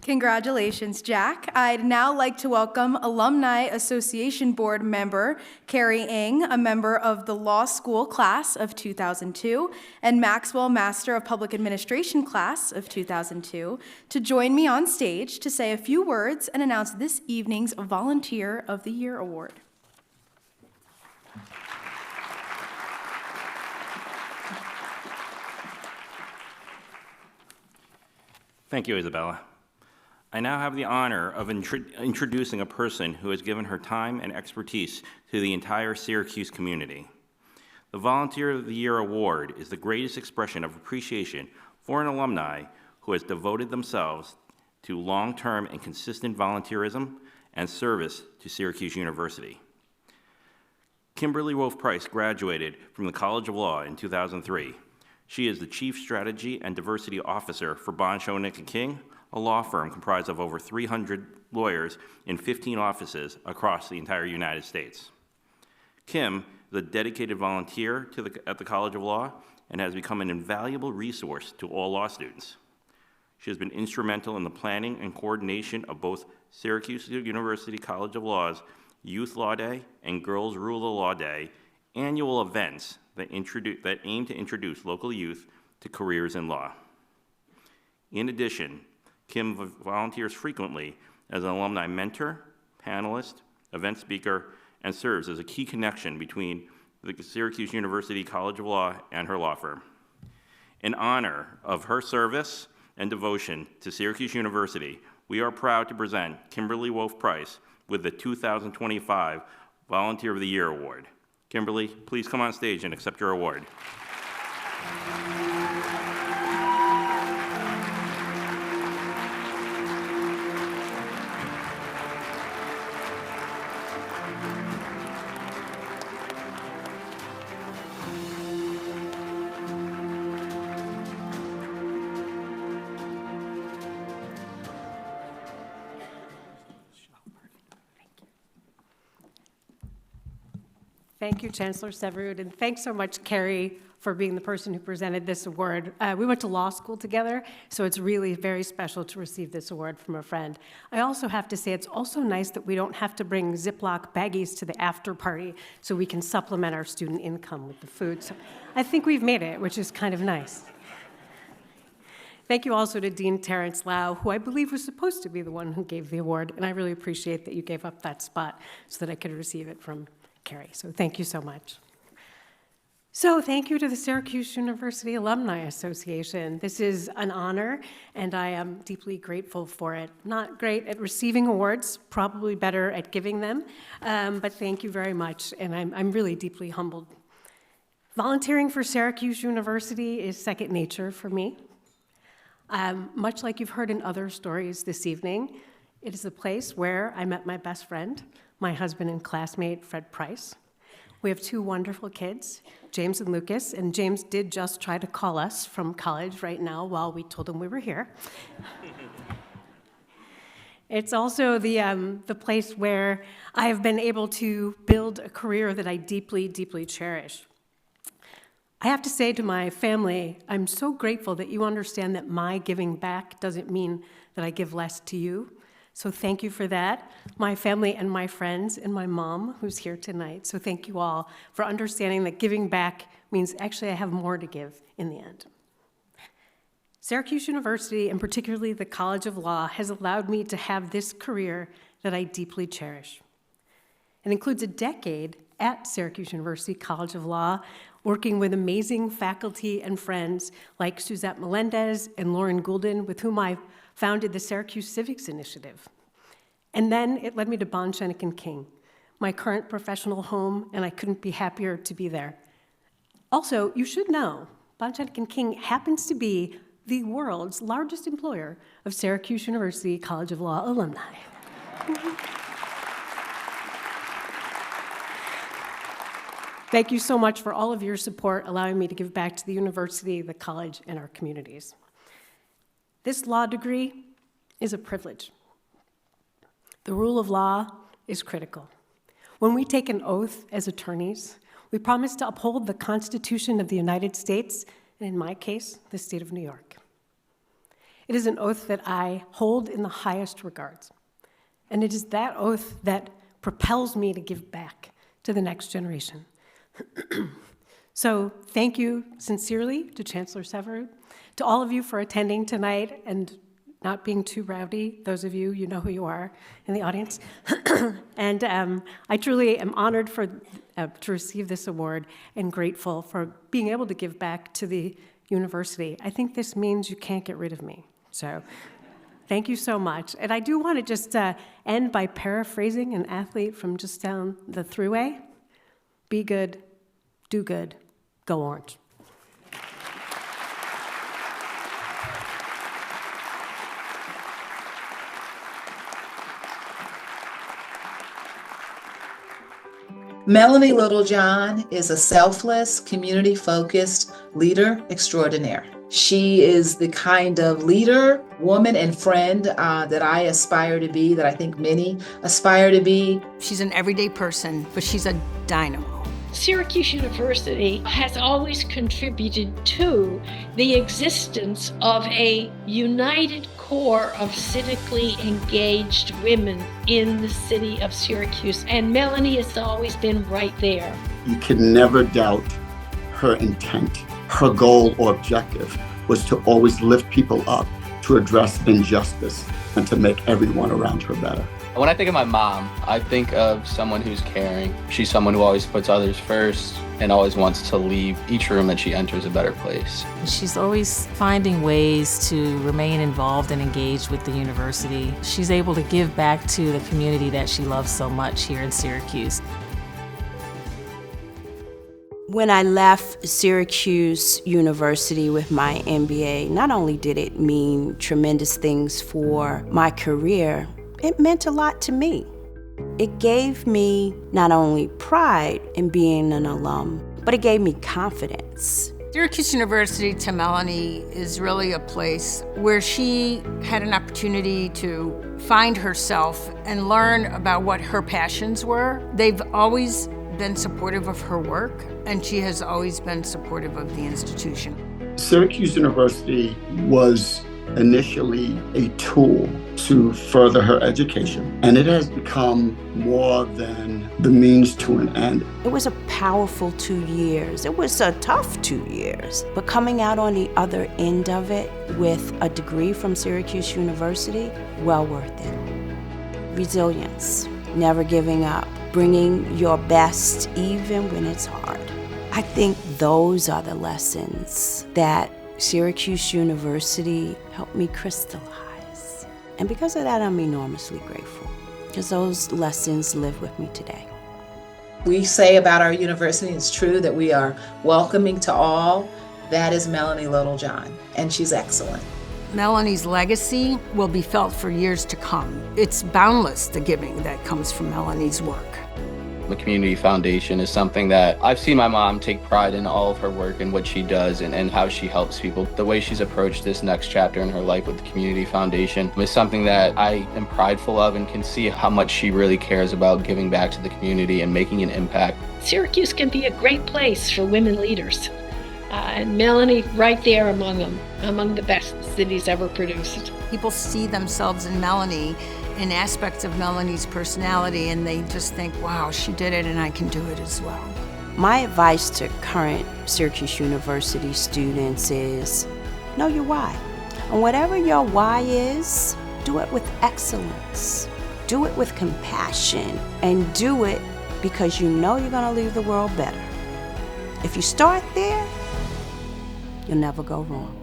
Congratulations, Jack. I'd now like to welcome Alumni Association Board member Carrie Ng, a member of the Law School class of 2002, and Maxwell Master of Public Administration class of 2002, to join me on stage to say a few words and announce this evening's Volunteer of the Year Award. Thank you, Isabella. I now have the honor of introducing a person who has given her time and expertise to the entire Syracuse community. The Volunteer of the Year Award is the greatest expression of appreciation for an alumni who has devoted themselves to long-term and consistent volunteerism and service to Syracuse University. Kimberly Wolfe-Price graduated from the College of Law in 2003. She is the Chief Strategy and Diversity Officer for Bond, Schoeneck & King, a law firm comprised of over 300 lawyers in 15 offices across the entire United States. Kim is a dedicated volunteer at the College of Law and has become an invaluable resource to all law students. She has been instrumental in the planning and coordination of both Syracuse University College of Law's Youth Law Day and Girls Rule the Law Day annual events that aim to introduce local youth to careers in law. In addition, Kim volunteers frequently as an alumni mentor, panelist, event speaker, and serves as a key connection between the Syracuse University College of Law and her law firm. In honor of her service and devotion to Syracuse University, we are proud to present Kimberly Wolfe-Price with the 2025 Volunteer of the Year Award. Kimberly, please come on stage and accept your award. Thank you, Chancellor Severud, and thanks so much, Carrie, for being the person who presented this award. We went to law school together, so it's really very special to receive this award from a friend. I also have to say it's also nice that we don't have to bring Ziploc baggies to the after party so we can supplement our student income with the food. So I think we've made it, which is kind of nice. Thank you also to Dean Terrence Lau, who I believe was supposed to be the one who gave the award, and I really appreciate that you gave up that spot so that I could receive it from Carrie. So thank you so much. So thank you to the Syracuse University Alumni Association. This is an honor, and I am deeply grateful for it. Not great at receiving awards, probably better at giving them, but thank you very much, and I'm really deeply humbled. Volunteering for Syracuse University is second nature for me. Much like you've heard in other stories this evening, it is a place where I met my best friend, my husband and classmate, Fred Price. We have two wonderful kids, James and Lucas, and James did just try to call us from college right now while we told him we were here. It's also the place where I have been able to build a career that I deeply, deeply cherish. I have to say to my family, I'm so grateful that you understand that my giving back doesn't mean that I give less to you. So thank you for that, my family and my friends and my mom who's here tonight. So thank you all for understanding that giving back means actually I have more to give in the end. Syracuse University, and particularly the College of Law, has allowed me to have this career that I deeply cherish. It includes a decade at Syracuse University College of Law, working with amazing faculty and friends like Suzette Melendez and Lauren Goulden, with whom I founded the Syracuse Civics Initiative. And then it led me to Bonchenic & King, my current professional home, and I couldn't be happier to be there. Also, you should know, Bonchenic & King happens to be the world's largest employer of Syracuse University College of Law alumni. Thank you so much for all of your support, allowing me to give back to the university, the college, and our communities. This law degree is a privilege. The rule of law is critical. When we take an oath as attorneys, we promise to uphold the Constitution of the United States, and in my case, the state of New York. It is an oath that I hold in the highest regards, and it is that oath that propels me to give back to the next generation. So thank you sincerely to Chancellor Severud, to all of you for attending tonight and not being too rowdy. Those of you, you know who you are in the audience. And I truly am honored to receive this award and grateful for being able to give back to the university. I think this means you can't get rid of me. So thank you so much. And I do want to just end by paraphrasing an athlete from just down the thruway. Be good, do good, go Orange. Melanie Littlejohn is a selfless, community-focused leader extraordinaire. She is the kind of leader, woman, and friend that I aspire to be, that I think many aspire to be. She's an everyday person, but she's a dynamo. Syracuse University has always contributed to the existence of a united core of civically engaged women in the city of Syracuse, and Melanie has always been right there. You can never doubt her intent. Her goal or objective was to always lift people up, to address injustice, and to make everyone around her better. When I think of my mom, I think of someone who's caring. She's someone who always puts others first and always wants to leave each room that she enters a better place. She's always finding ways to remain involved and engaged with the university. She's able to give back to the community that she loves so much here in Syracuse. When I left Syracuse University with my MBA, not only did it mean tremendous things for my career, it meant a lot to me. It gave me not only pride in being an alum, but it gave me confidence. Syracuse University to Melanie is really a place where she had an opportunity to find herself and learn about what her passions were. They've always been supportive of her work, and she has always been supportive of the institution. Syracuse University was initially a tool to further her education, and it has become more than the means to an end. It was a powerful 2 years. It was a tough 2 years, but coming out on the other end of it with a degree from Syracuse University, well worth it. Resilience, never giving up, bringing your best even when it's hard. I think those are the lessons that Syracuse University helped me crystallize. And because of that, I'm enormously grateful, because those lessons live with me today. We say about our university, it's true, that we are welcoming to all. That is Melanie Littlejohn, and she's excellent. Melanie's legacy will be felt for years to come. It's boundless, the giving that comes from Melanie's work. The Community Foundation is something that I've seen my mom take pride in all of her work and what she does and how she helps people. The way she's approached this next chapter in her life with the Community Foundation is something that I am prideful of and can see how much she really cares about giving back to the community and making an impact. Syracuse can be a great place for women leaders. And Melanie, right there among them, among the best cities ever produced. People see themselves in Melanie, in aspects of Melanie's personality, and they just think, wow, she did it and I can do it as well. My advice to current Syracuse University students is know your why. And whatever your why is, do it with excellence. Do it with compassion, and do it because you know you're going to leave the world better. If you start there, you'll never go wrong.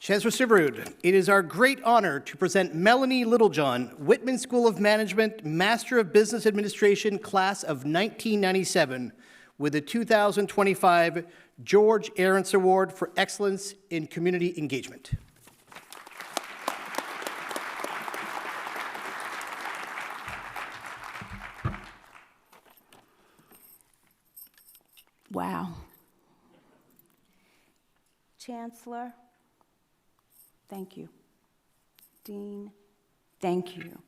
Chancellor Syverud, it is our great honor to present Melanie Littlejohn, Whitman School of Management, Master of Business Administration, Class of 1997, with the 2025 George Arents Award for Excellence in Community Engagement. Wow. Chancellor, thank you. Dean, thank you.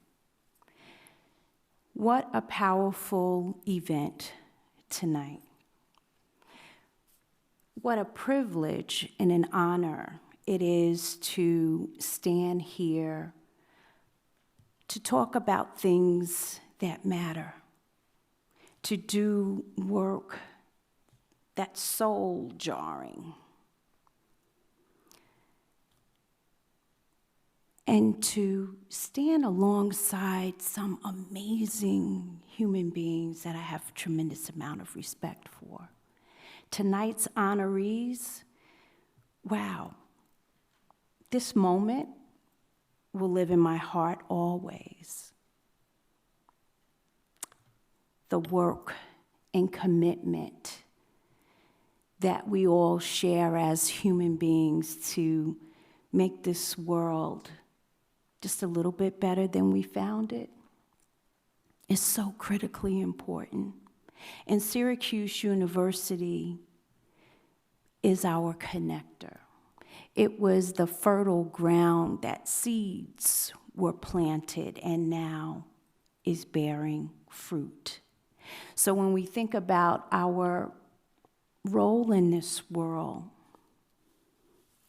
What a powerful event tonight. What a privilege and an honor it is to stand here to talk about things that matter, to do work that's soul-jarring, and to stand alongside some amazing human beings that I have a tremendous amount of respect for. Tonight's honorees, wow, this moment will live in my heart always. The work and commitment that we all share as human beings to make this world just a little bit better than we found it is so critically important. And Syracuse University is our connector. It was the fertile ground that seeds were planted and now is bearing fruit. So when we think about our role in this world,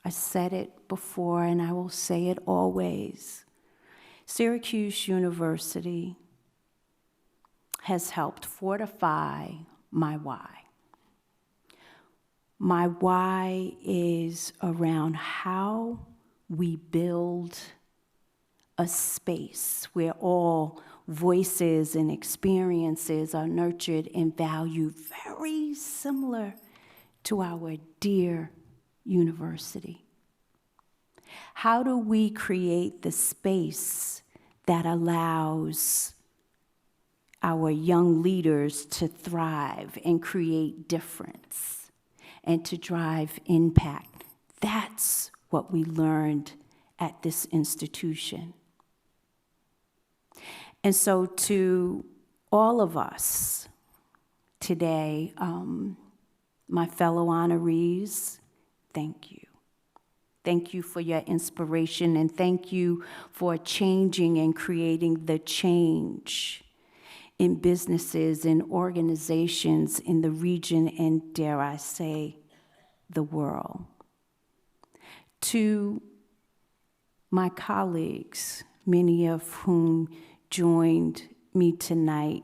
I said it before and I will say it always, Syracuse University has helped fortify my why. My why is around how we build a space where all voices and experiences are nurtured and valued, very similar to our dear university. How do we create the space that allows our young leaders to thrive and create difference and to drive impact? That's what we learned at this institution. And so to all of us today, my fellow honorees, thank you. Thank you for your inspiration, and thank you for changing and creating the change in businesses and organizations in the region and, dare I say, the world. To my colleagues, many of whom joined me tonight,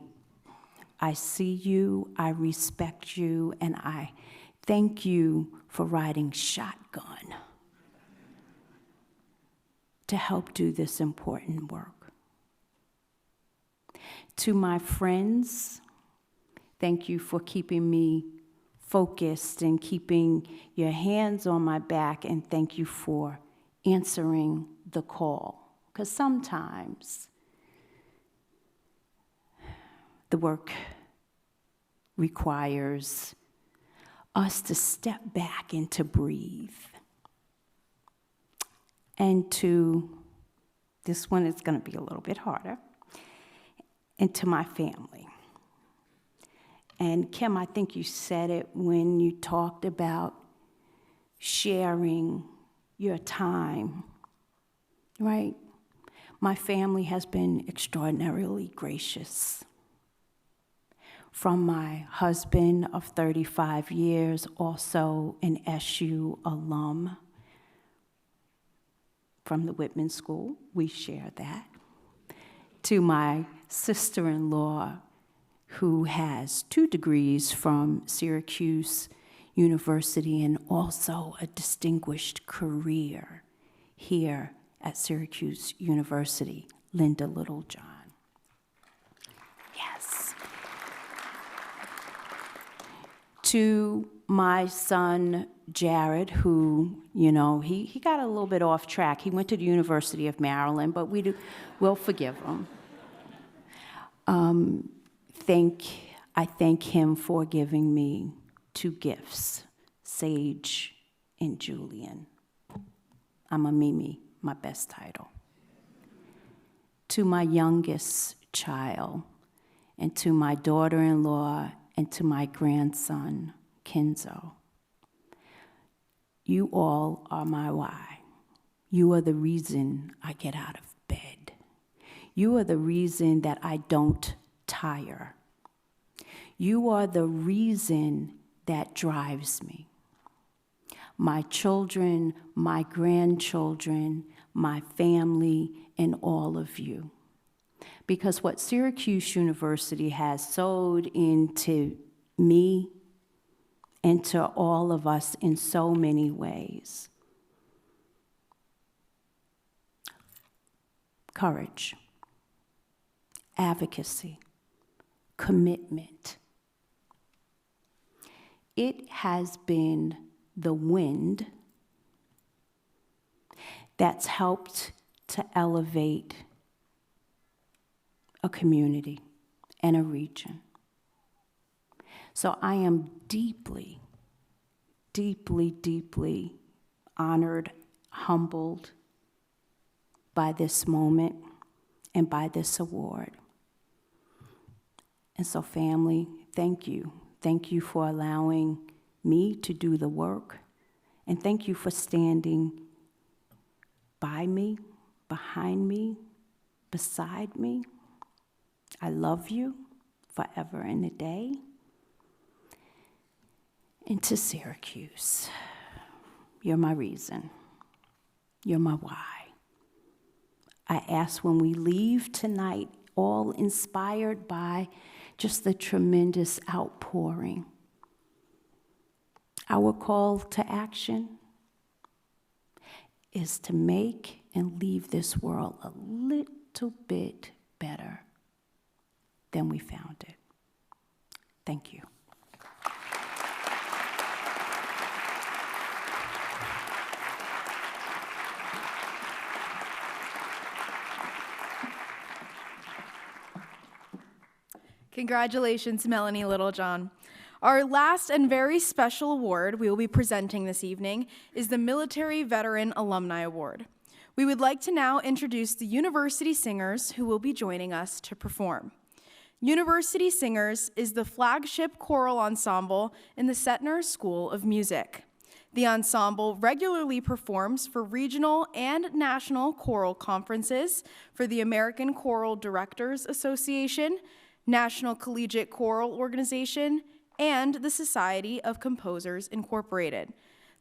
I see you, I respect you, and I thank you for riding shotgun to help do this important work. To my friends, thank you for keeping me focused and keeping your hands on my back, and thank you for answering the call. Because sometimes the work requires us to step back and to breathe. And to, this one is going to be a little bit harder, and to my family. And Kim, I think you said it when you talked about sharing your time, right? My family has been extraordinarily gracious. From my husband of 35 years, also an SU alum from the Whitman School, we share that, to my sister-in-law, who has 2 degrees from Syracuse University and also a distinguished career here at Syracuse University, Linda Littlejohn. Yes. To my son, Jared, who, you know, he got a little bit off track. He went to the University of Maryland, but we'll forgive him. I thank him for giving me 2 gifts, Sage and Julian. I'm a Mimi, my best title. To my youngest child, and to my daughter-in-law, and to my grandson, Kenzo. You all are my why. You are the reason I get out of bed. You are the reason that I don't tire. You are the reason that drives me. My children, my grandchildren, my family, and all of you. Because what Syracuse University has sowed into me and to all of us in so many ways. Courage, advocacy, commitment. It has been the wind that's helped to elevate a community and a region. So I am deeply, deeply, deeply honored, humbled by this moment and by this award. And so family, thank you. Thank you for allowing me to do the work. And thank you for standing by me, behind me, beside me. I love you forever and a day. And to Syracuse, you're my reason. You're my why. I ask when we leave tonight, all inspired by just the tremendous outpouring. Our call to action is to make and leave this world a little bit better than we found it. Thank you. Congratulations, Melanie Littlejohn. Our last and very special award we will be presenting this evening is the Military Veteran Alumni Award. We would like to now introduce the University Singers who will be joining us to perform. University Singers is the flagship choral ensemble in the Setner School of Music. The ensemble regularly performs for regional and national choral conferences for the American Choral Directors Association, National Collegiate Choral Organization, and the Society of Composers Incorporated.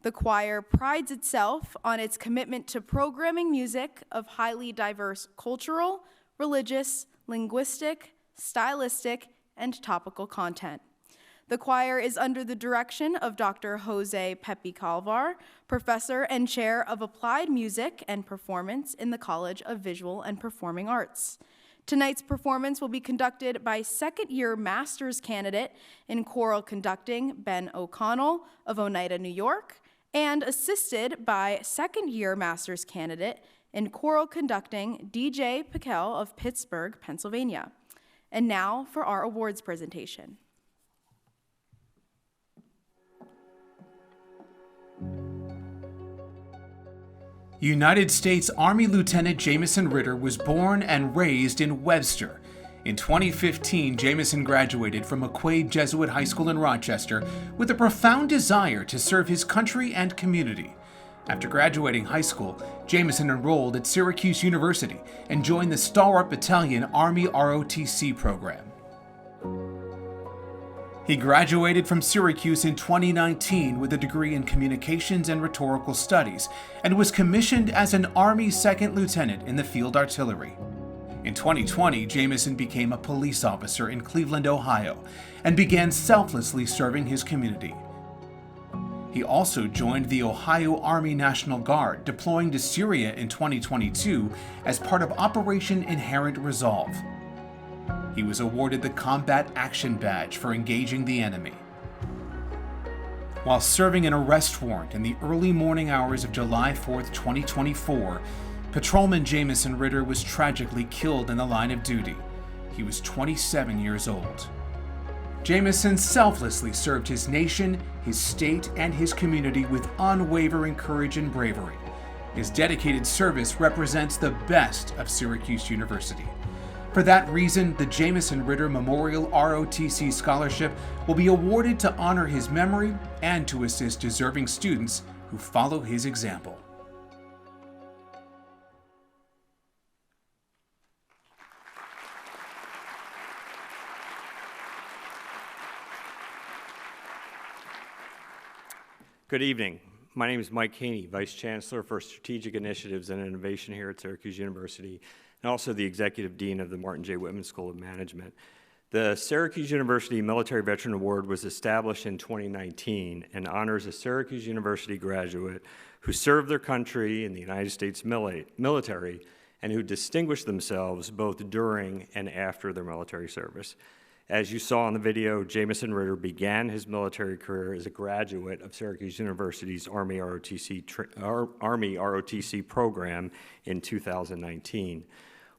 The choir prides itself on its commitment to programming music of highly diverse cultural, religious, linguistic, stylistic, and topical content. The choir is under the direction of Dr. Jose Pepe Calvar, professor and chair of Applied Music and Performance in the College of Visual and Performing Arts. Tonight's performance will be conducted by second-year master's candidate in choral conducting Ben O'Connell of Oneida, New York, and assisted by second-year master's candidate in choral conducting DJ Piquel of Pittsburgh, Pennsylvania. And now for our awards presentation. United States Army Lieutenant Jamison Ritter was born and raised in Webster. In 2015, Jamison graduated from McQuaid Jesuit High School in Rochester with a profound desire to serve his country and community. After graduating high school, Jamison enrolled at Syracuse University and joined the Stalwart Battalion Army ROTC program. He graduated from Syracuse in 2019 with a degree in Communications and Rhetorical Studies and was commissioned as an Army Second Lieutenant in the Field Artillery. In 2020, Jamison became a police officer in Cleveland, Ohio, and began selflessly serving his community. He also joined the Ohio Army National Guard, deploying to Syria in 2022 as part of Operation Inherent Resolve. He was awarded the Combat Action Badge for engaging the enemy. While serving an arrest warrant in the early morning hours of July 4, 2024, Patrolman Jamison Ritter was tragically killed in the line of duty. He was 27 years old. Jamison selflessly served his nation, his state, and his community with unwavering courage and bravery. His dedicated service represents the best of Syracuse University. For that reason, the Jamison Ritter Memorial ROTC Scholarship will be awarded to honor his memory and to assist deserving students who follow his example. Good evening. My name is Mike Haney, Vice Chancellor for Strategic Initiatives and Innovation here at Syracuse University, and also the Executive Dean of the Martin J. Whitman School of Management. The Syracuse University Military Veteran Award was established in 2019 and honors a Syracuse University graduate who served their country in the United States military and who distinguished themselves both during and after their military service. As you saw in the video, Jamison Ritter began his military career as a graduate of Syracuse University's Army ROTC program in 2019.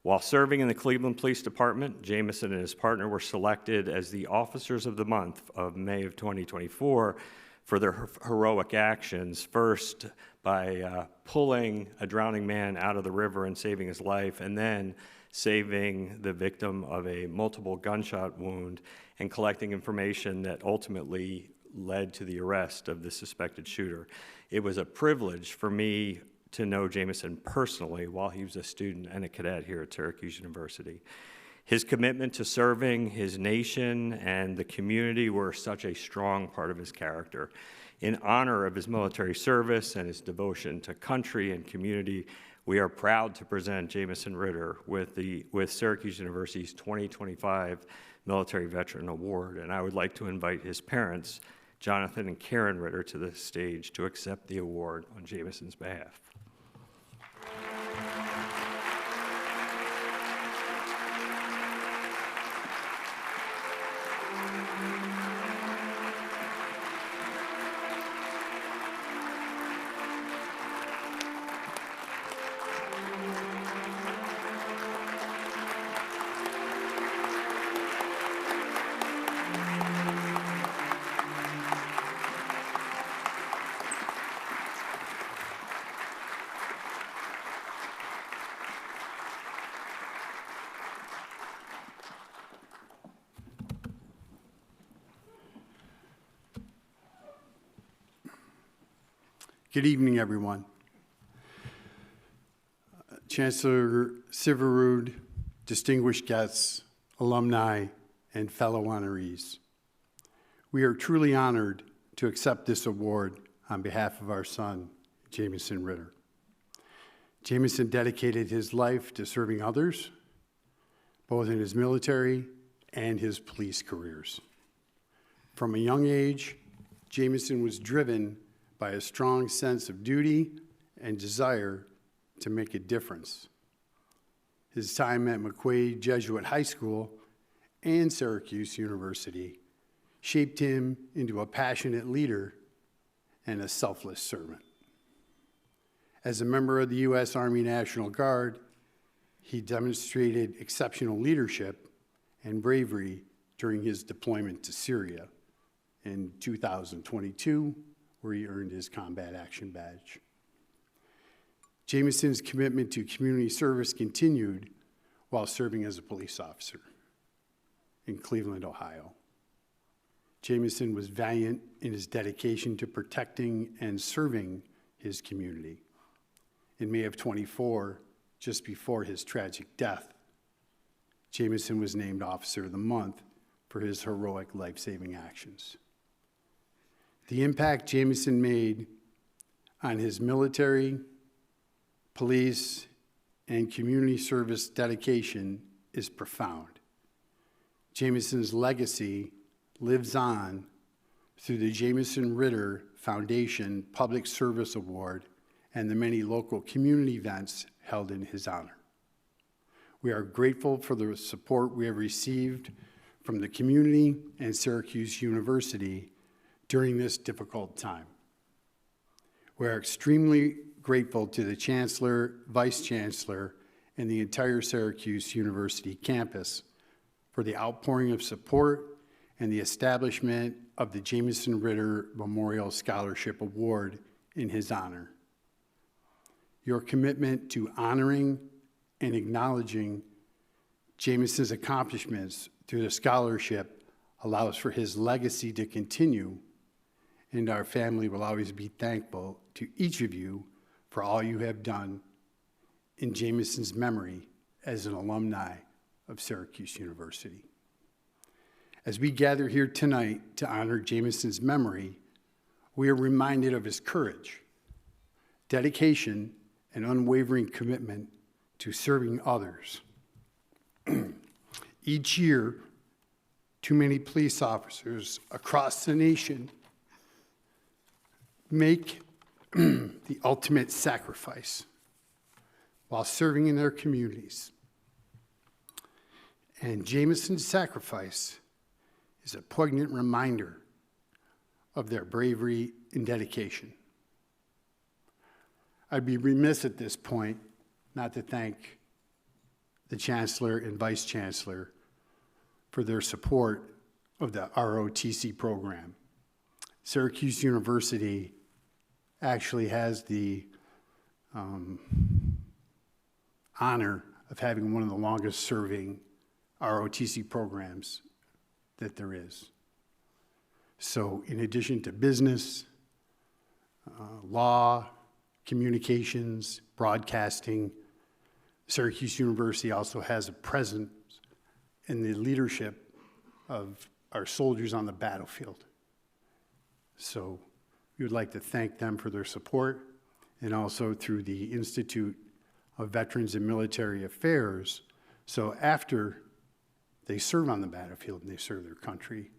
While serving in the Cleveland Police Department, Jamison and his partner were selected as the Officers of the Month of May of 2024 for their heroic actions, first by pulling a drowning man out of the river and saving his life, and then saving the victim of a multiple gunshot wound and collecting information that ultimately led to the arrest of the suspected shooter. It was a privilege for me to know Jamison personally while he was a student and a cadet here at Syracuse University. His commitment to serving his nation and the community were such a strong part of his character. In honor of his military service and his devotion to country and community, we are proud to present Jamison Ritter with Syracuse University's 2025 Military Veteran Award, and I would like to invite his parents, Jonathan and Karen Ritter, to the stage to accept the award on Jamison's behalf. Good evening, everyone. Chancellor Syverud, distinguished guests, alumni, and fellow honorees. We are truly honored to accept this award on behalf of our son, Jamison Ritter. Jamison dedicated his life to serving others, both in his military and his police careers. From a young age, Jamison was driven by a strong sense of duty and desire to make a difference. His time at McQuaid Jesuit High School and Syracuse University shaped him into a passionate leader and a selfless servant. As a member of the U.S. Army National Guard, he demonstrated exceptional leadership and bravery during his deployment to Syria in 2022, where he earned his Combat Action Badge. Jamison's commitment to community service continued while serving as a police officer in Cleveland, Ohio. Jamison was valiant in his dedication to protecting and serving his community. In May of '24, just before his tragic death, Jamison was named Officer of the Month for his heroic life-saving actions. The impact Jamison made on his military, police, and community service dedication is profound. Jamison's legacy lives on through the Jamison Ritter Foundation Public Service Award and the many local community events held in his honor. We are grateful for the support we have received from the community and Syracuse University during this difficult time. We are extremely grateful to the Chancellor, Vice Chancellor, and the entire Syracuse University campus for the outpouring of support and the establishment of the Jamison Ritter Memorial Scholarship Award in his honor. Your commitment to honoring and acknowledging Jamison's accomplishments through the scholarship allows for his legacy to continue, and our family will always be thankful to each of you for all you have done in Jamison's memory as an alumni of Syracuse University. As we gather here tonight to honor Jamison's memory, we are reminded of his courage, dedication, and unwavering commitment to serving others. Each year, too many police officers across the nation make the ultimate sacrifice while serving in their communities. And Jamison's sacrifice is a poignant reminder of their bravery and dedication. I'd be remiss at this point not to thank the Chancellor and Vice Chancellor for their support of the ROTC program. Syracuse University actually has the honor of having one of the longest serving ROTC programs that there is. So in addition to business, law, communications, broadcasting, Syracuse University also has a presence in the leadership of our soldiers on the battlefield. So we would like to thank them for their support, and also through the Institute of Veterans and Military Affairs. So after they serve on the battlefield and they serve their country,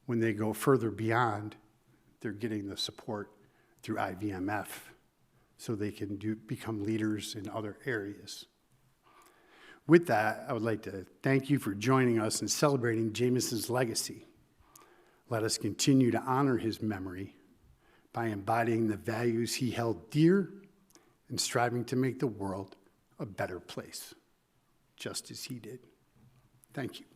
when they go further beyond, they're getting the support through IVMF so they can become leaders in other areas. With that, I would like to thank you for joining us in celebrating Jamison's legacy. Let us continue to honor his memory by embodying the values he held dear and striving to make the world a better place, just as he did. Thank you.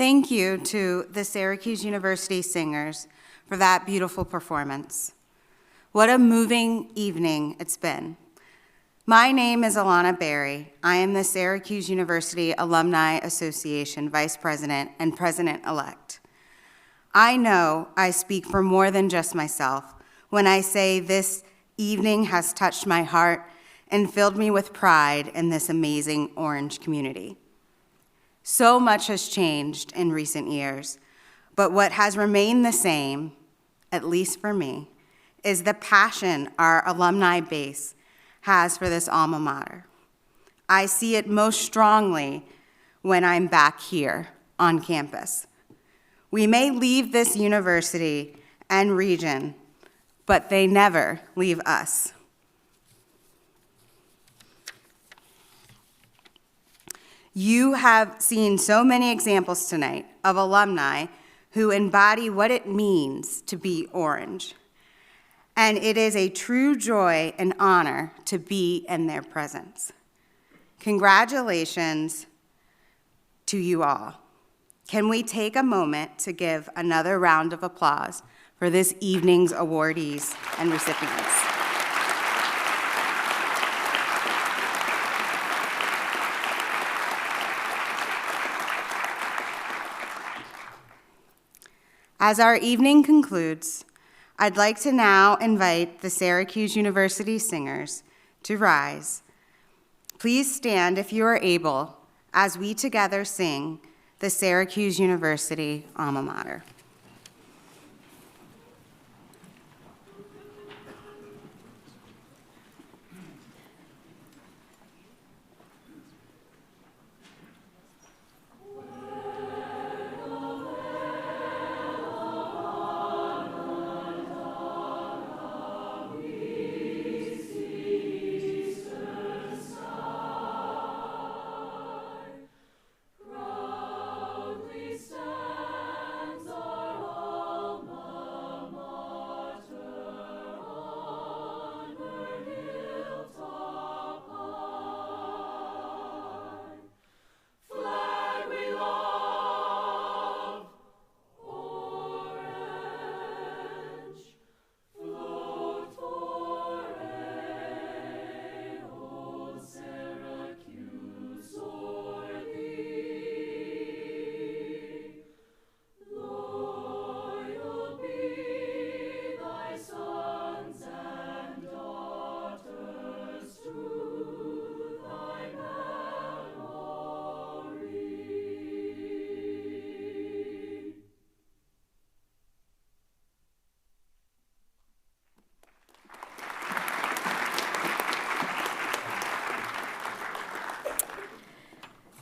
Thank you to the Syracuse University Singers for that beautiful performance. What a moving evening it's been. My name is Alana Berry. I am the Syracuse University Alumni Association Vice President and President-elect. I know I speak for more than just myself when I say this evening has touched my heart and filled me with pride in this amazing Orange community. So much has changed in recent years, but what has remained the same, at least for me, is the passion our alumni base has for this alma mater. I see it most strongly when I'm back here on campus. We may leave this university and region, but they never leave us. You have seen so many examples tonight of alumni who embody what it means to be Orange. And it is a true joy and honor to be in their presence. Congratulations to you all. Can we take a moment to give another round of applause for this evening's awardees and recipients? As our evening concludes, I'd like to now invite the Syracuse University Singers to rise. Please stand if you are able as we together sing the Syracuse University alma mater.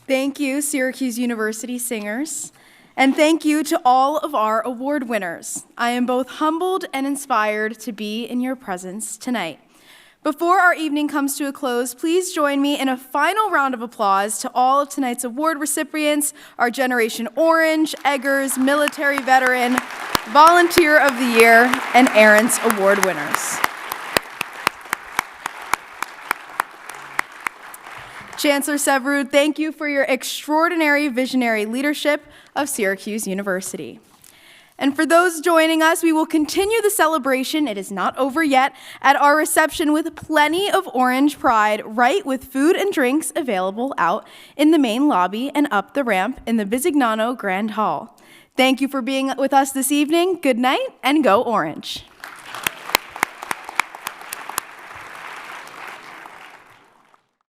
Thank you, Syracuse University Singers, and thank you to all of our award winners. I am both humbled and inspired to be in your presence tonight. Before our evening comes to a close, please join me in a final round of applause to all of tonight's award recipients, our Generation Orange, Eggers, Military Veteran, Volunteer of the Year, and Arents Award winners. Chancellor Severud, thank you for your extraordinary visionary leadership of Syracuse University. And for those joining us, we will continue the celebration, it is not over yet, at our reception with plenty of Orange pride, right, with food and drinks available out in the main lobby and up the ramp in the Bisignano Grand Hall. Thank you for being with us this evening. Good night and go Orange.